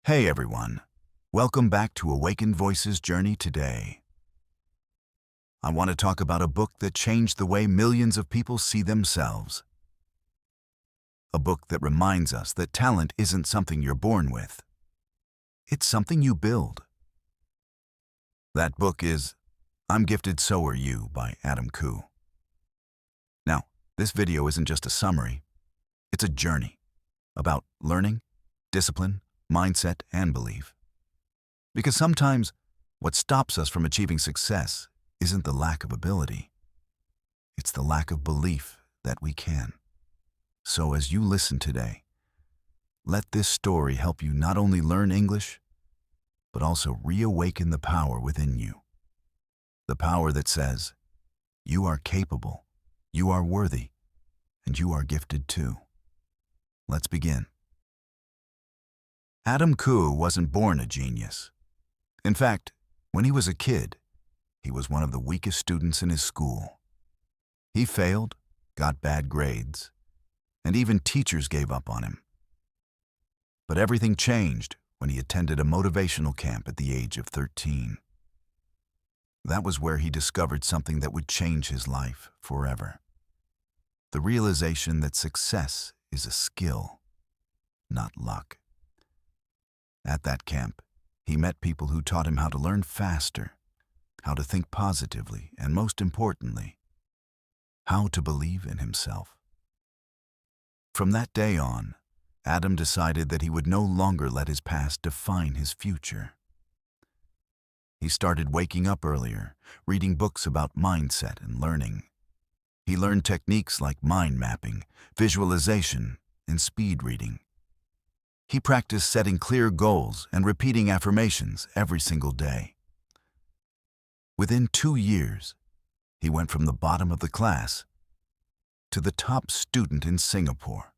Hey everyone, welcome back to Awakened Voices Journey today. I want to talk about a book that changed the way millions of people see themselves. A book that reminds us that talent isn't something you're born with. It's something you build. That book is I'm Gifted, So Are You by Khoo. Now, this video isn't just a summary, it's a journey about learning, discipline, mindset, and belief. Because sometimes what stops us from achieving success isn't the lack of ability, it's the lack of belief that we can. So as you listen today, let this story help you not only learn English, but also reawaken the power within you. The power that says, you are capable, you are worthy, and you are gifted too. Let's begin. Khoo wasn't born a genius. In fact, when he was a kid, he was one of the weakest students in his school. He failed, got bad grades, and even teachers gave up on him. But everything changed when he attended a motivational camp at the age of 13. That was where he discovered something that would change his life forever. The realization that success is a skill, not luck. At that camp, he met people who taught him how to learn faster, how to think positively, and most importantly, how to believe in himself. From that day on, Adam decided that he would no longer let his past define his future. He started waking up earlier, reading books about mindset and learning. He learned techniques like mind mapping, visualization, and speed reading. He practiced setting clear goals and repeating affirmations every single day. Within 2 years, he went from the bottom of the class to the top student in Singapore,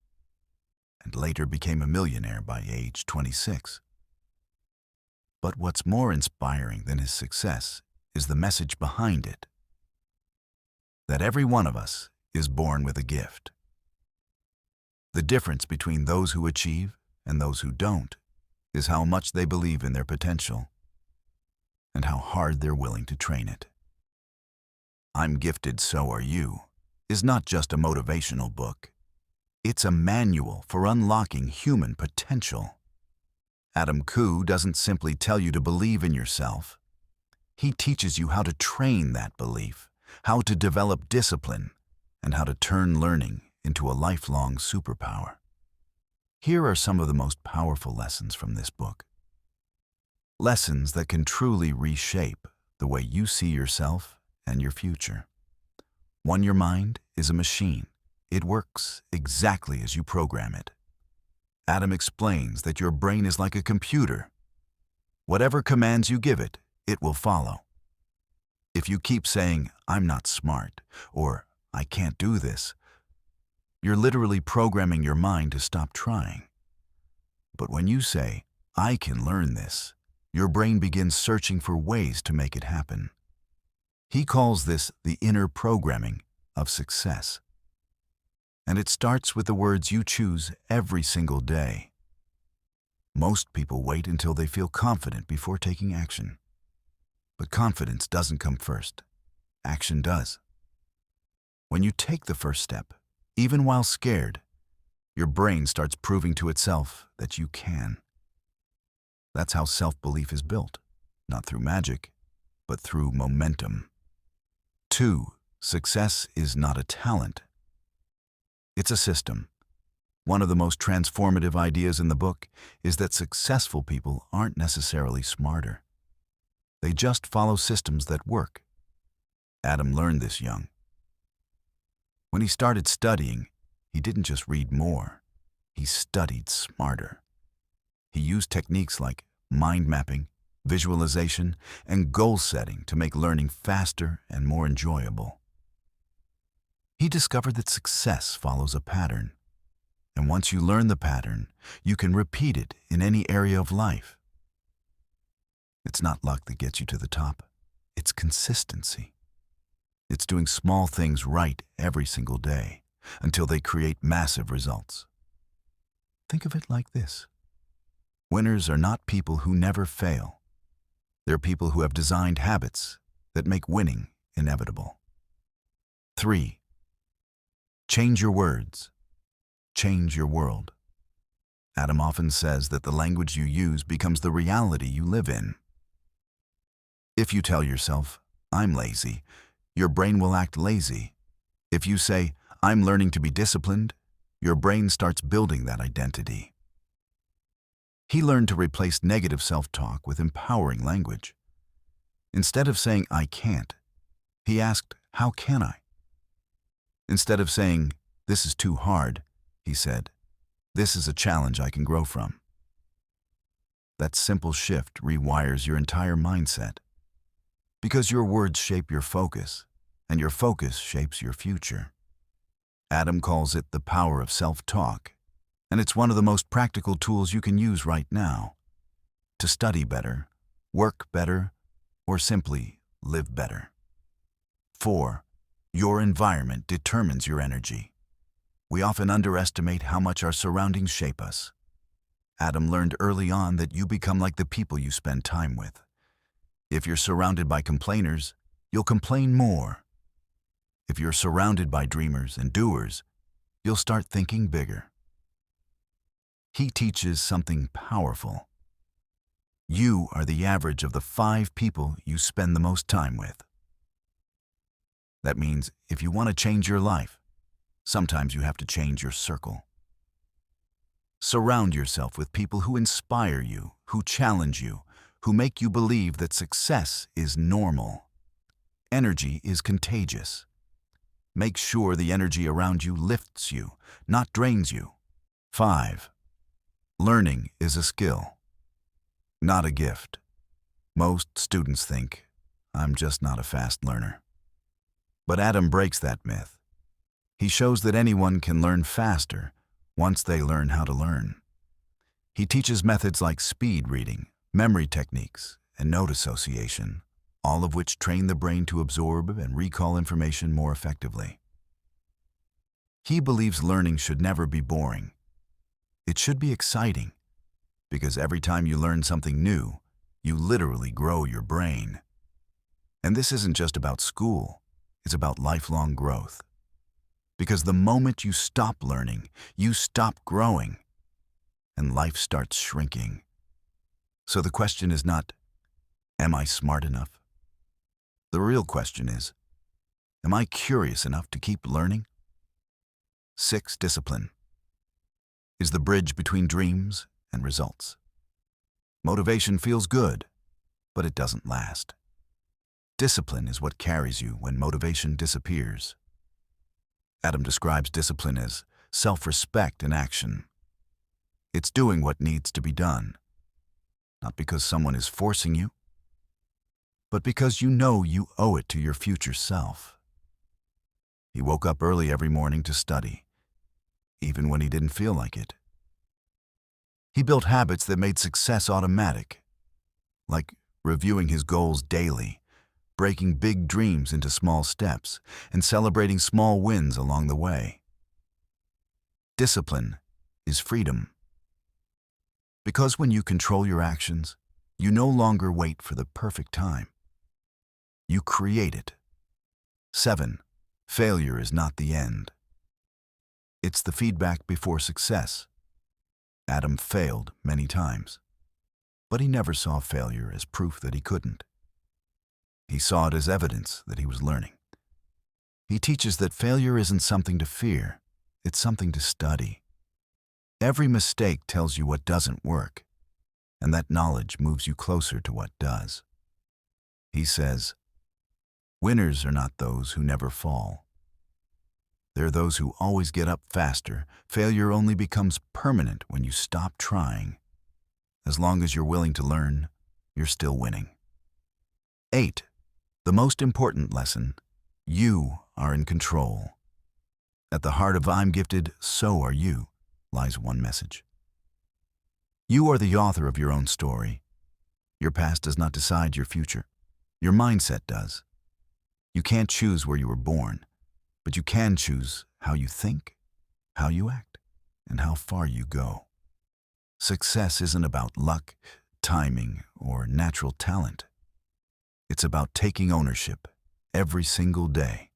and later became a millionaire by age 26. But what's more inspiring than his success is the message behind it. That every one of us is born with a gift. The difference between those who achieve and those who don't is how much they believe in their potential and how hard they're willing to train it. I'm Gifted, So Are You is not just a motivational book. It's a manual for unlocking human potential. Khoo doesn't simply tell you to believe in yourself. He teaches you how to train that belief, how to develop discipline, and how to turn learning into a lifelong superpower. Here are some of the most powerful lessons from this book. Lessons that can truly reshape the way you see yourself and your future. 1. Your mind is a machine. It works exactly as you program it. Adam explains that your brain is like a computer. Whatever commands you give it, it will follow. If you keep saying, I'm not smart, or I can't do this, you're literally programming your mind to stop trying. But when you say, I can learn this, your brain begins searching for ways to make it happen. He calls this the inner programming of success. And it starts with the words you choose every single day. Most people wait until they feel confident before taking action. But confidence doesn't come first. Action does. When you take the first step, even while scared, your brain starts proving to itself that you can. That's how self-belief is built, not through magic, but through momentum. 2. Success is not a talent. It's a system. One of the most transformative ideas in the book is that successful people aren't necessarily smarter. They just follow systems that work. Adam learned this young. When he started studying, he didn't just read more, he studied smarter. He used techniques like mind mapping, visualization, and goal setting to make learning faster and more enjoyable. He discovered that success follows a pattern, and once you learn the pattern, you can repeat it in any area of life. It's not luck that gets you to the top, it's consistency. It's doing small things right every single day until they create massive results. Think of it like this. Winners are not people who never fail. They're people who have designed habits that make winning inevitable. 3. Change your words. Change your world. Adam often says that the language you use becomes the reality you live in. If you tell yourself, "I'm lazy," your brain will act lazy. If you say, "I'm learning to be disciplined," your brain starts building that identity. He learned to replace negative self-talk with empowering language. Instead of saying, "I can't," he asked, "How can I?" Instead of saying, "This is too hard," he said, "This is a challenge I can grow from." That simple shift rewires your entire mindset. Because your words shape your focus, and your focus shapes your future. Adam calls it the power of self-talk, and it's one of the most practical tools you can use right now to study better, work better, or simply live better. 4. Your environment determines your energy. We often underestimate how much our surroundings shape us. Adam learned early on that you become like the people you spend time with. If you're surrounded by complainers, you'll complain more. If you're surrounded by dreamers and doers, you'll start thinking bigger. He teaches something powerful. You are the average of the 5 people you spend the most time with. That means if you want to change your life, sometimes you have to change your circle. Surround yourself with people who inspire you, who challenge you, who make you believe that success is normal. Energy is contagious. Make sure the energy around you lifts you, not drains you. 5. Learning is a skill, not a gift. Most students think, "I'm just not a fast learner." But Adam breaks that myth. He shows that anyone can learn faster once they learn how to learn. He teaches methods like speed reading, memory techniques, and note association, all of which train the brain to absorb and recall information more effectively. He believes learning should never be boring. It should be exciting, because every time you learn something new, you literally grow your brain. And this isn't just about school, it's about lifelong growth. Because the moment you stop learning, you stop growing, and life starts shrinking. So the question is not, am I smart enough? The real question is, am I curious enough to keep learning? 6. Discipline is the bridge between dreams and results. Motivation feels good, but it doesn't last. Discipline is what carries you when motivation disappears. Adam describes discipline as self-respect in action. It's doing what needs to be done, not because someone is forcing you, but because you know you owe it to your future self. He woke up early every morning to study, even when he didn't feel like it. He built habits that made success automatic, like reviewing his goals daily, breaking big dreams into small steps, and celebrating small wins along the way. Discipline is freedom. Because when you control your actions, you no longer wait for the perfect time. You create it. 7. Failure is not the end. It's the feedback before success. Adam failed many times, but he never saw failure as proof that he couldn't. He saw it as evidence that he was learning. He teaches that failure isn't something to fear, it's something to study. Every mistake tells you what doesn't work, and that knowledge moves you closer to what does. He says, winners are not those who never fall. They're those who always get up faster. Failure only becomes permanent when you stop trying. As long as you're willing to learn, you're still winning. 8. The most important lesson: you are in control. At the heart of "I'm gifted, so are you" lies one message. You are the author of your own story. Your past does not decide your future. Your mindset does. You can't choose where you were born, but you can choose how you think, how you act, and how far you go. Success isn't about luck, timing, or natural talent. It's about taking ownership every single day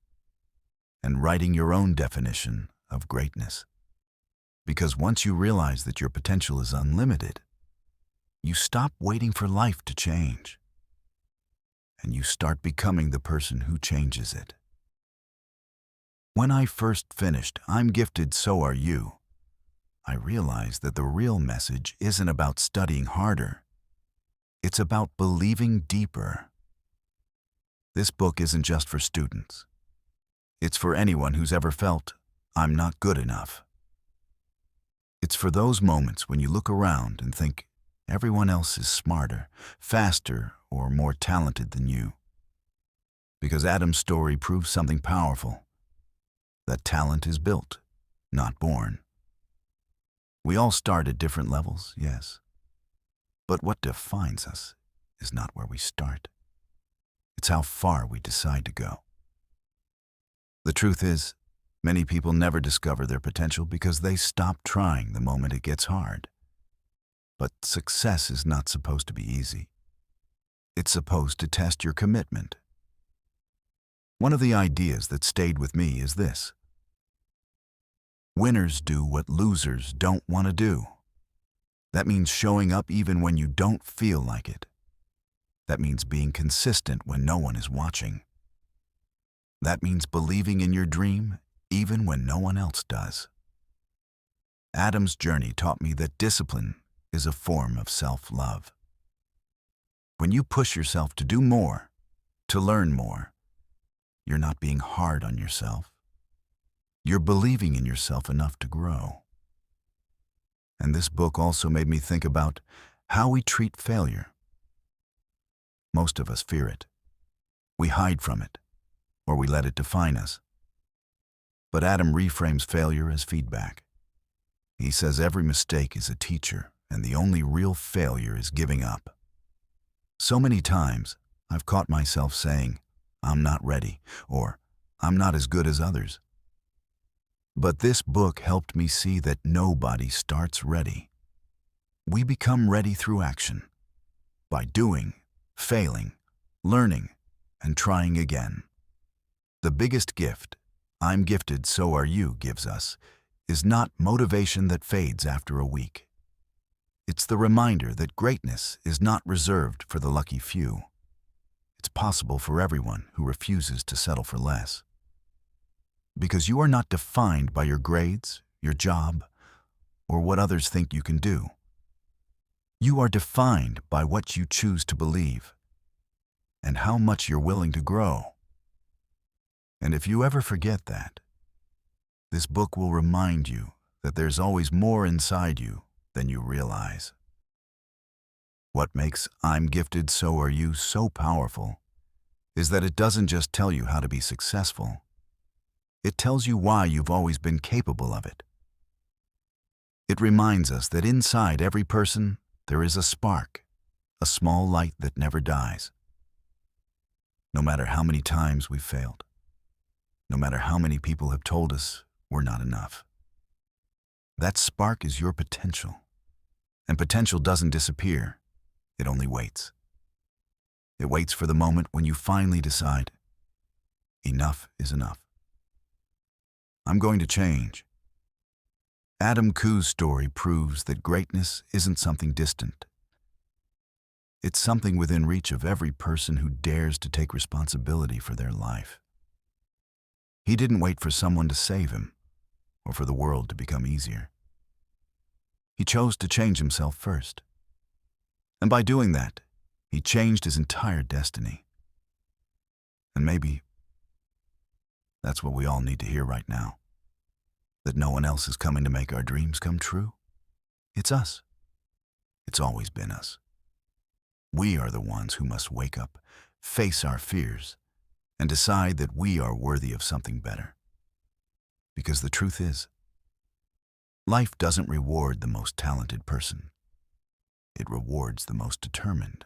and writing your own definition of greatness. Because once you realize that your potential is unlimited, you stop waiting for life to change, and you start becoming the person who changes it. When I first finished I'm Gifted, So Are You, I realized that the real message isn't about studying harder. It's about believing deeper. This book isn't just for students. It's for anyone who's ever felt, I'm not good enough. It's for those moments when you look around and think everyone else is smarter, faster, or more talented than you. Because Adam's story proves something powerful, that talent is built, not born. We all start at different levels, yes. But what defines us is not where we start. It's how far we decide to go. The truth is, many people never discover their potential because they stop trying the moment it gets hard. But success is not supposed to be easy. It's supposed to test your commitment. One of the ideas that stayed with me is this: winners do what losers don't want to do. That means showing up even when you don't feel like it. That means being consistent when no one is watching. That means believing in your dream even when no one else does. Adam's journey taught me that discipline is a form of self-love. When you push yourself to do more, to learn more, you're not being hard on yourself. You're believing in yourself enough to grow. And this book also made me think about how we treat failure. Most of us fear it. We hide from it, or we let it define us. But Adam reframes failure as feedback. He says every mistake is a teacher, and the only real failure is giving up. So many times, I've caught myself saying, I'm not ready, or I'm not as good as others. But this book helped me see that nobody starts ready. We become ready through action, by doing, failing, learning, and trying again. The biggest gift I'm Gifted, So Are You gives us is not motivation that fades after a week. It's the reminder that greatness is not reserved for the lucky few. It's possible for everyone who refuses to settle for less. Because you are not defined by your grades, your job, or what others think you can do. You are defined by what you choose to believe and how much you're willing to grow. And if you ever forget that, this book will remind you that there's always more inside you than you realize. What makes I'm Gifted, So Are You so powerful is that it doesn't just tell you how to be successful. It tells you why you've always been capable of it. It reminds us that inside every person there is a spark, a small light that never dies. No matter how many times we've failed, no matter how many people have told us we're not enough, that spark is your potential. And potential doesn't disappear, it only waits. It waits for the moment when you finally decide, enough is enough. I'm going to change. Adam Khoo's story proves that greatness isn't something distant. It's something within reach of every person who dares to take responsibility for their life. He didn't wait for someone to save him or for the world to become easier. He chose to change himself first. And by doing that, he changed his entire destiny. And maybe that's what we all need to hear right now. That no one else is coming to make our dreams come true. It's us. It's always been us. We are the ones who must wake up, face our fears, and decide that we are worthy of something better. Because the truth is, life doesn't reward the most talented person. It rewards the most determined.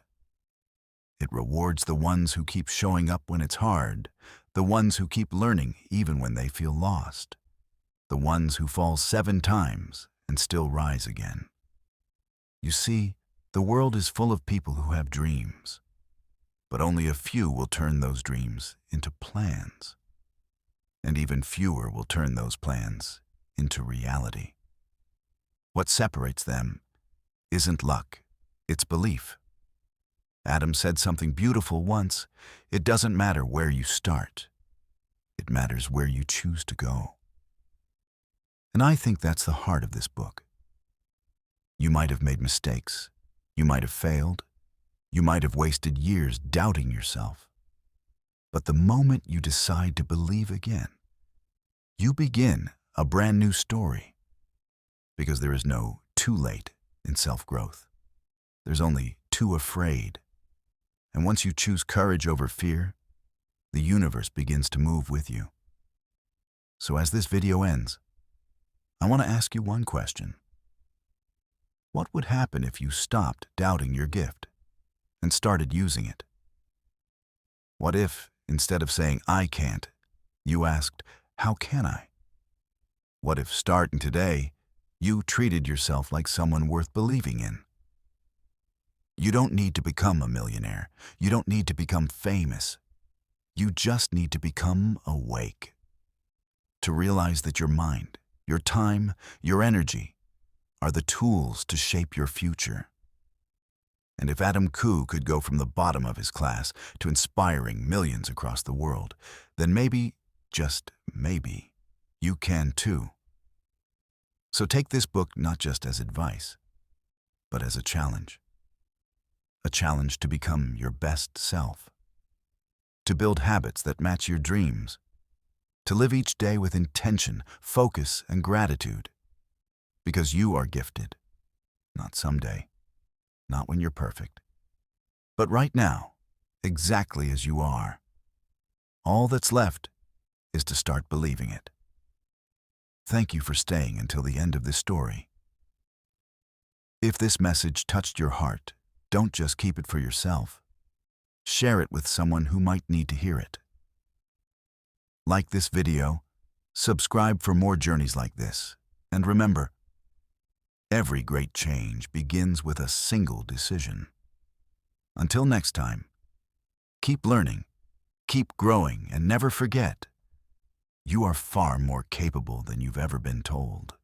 It rewards the ones who keep showing up when it's hard, the ones who keep learning even when they feel lost, the ones who fall 7 times and still rise again. You see, the world is full of people who have dreams, but only a few will turn those dreams into plans. And even fewer will turn those plans into reality. What separates them isn't luck, it's belief. Adam said something beautiful once: it doesn't matter where you start, it matters where you choose to go. And I think that's the heart of this book. You might have made mistakes, you might have failed, you might have wasted years doubting yourself. But the moment you decide to believe again, you begin a brand new story. Because there is no too late in self-growth. There's only too afraid. And once you choose courage over fear, the universe begins to move with you. So as this video ends, I want to ask you one question. What would happen if you stopped doubting your gift and started using it? What if, instead of saying, "I can't," you asked, "How can I?" What if, starting today, you treated yourself like someone worth believing in? You don't need to become a millionaire. You don't need to become famous. You just need to become awake. To realize that your mind, your time, your energy are the tools to shape your future. And if Adam Khoo could go from the bottom of his class to inspiring millions across the world, then maybe, just maybe, you can too. So take this book not just as advice, but as a challenge. A challenge to become your best self. To build habits that match your dreams. To live each day with intention, focus, and gratitude. Because you are gifted. Not someday. Not when you're perfect. But right now, exactly as you are. All that's left is to start believing it. Thank you for staying until the end of this story. If this message touched your heart, don't just keep it for yourself. Share it with someone who might need to hear it. Like this video, subscribe for more journeys like this, and remember, every great change begins with a single decision. Until next time, keep learning, keep growing, and never forget, you are far more capable than you've ever been told.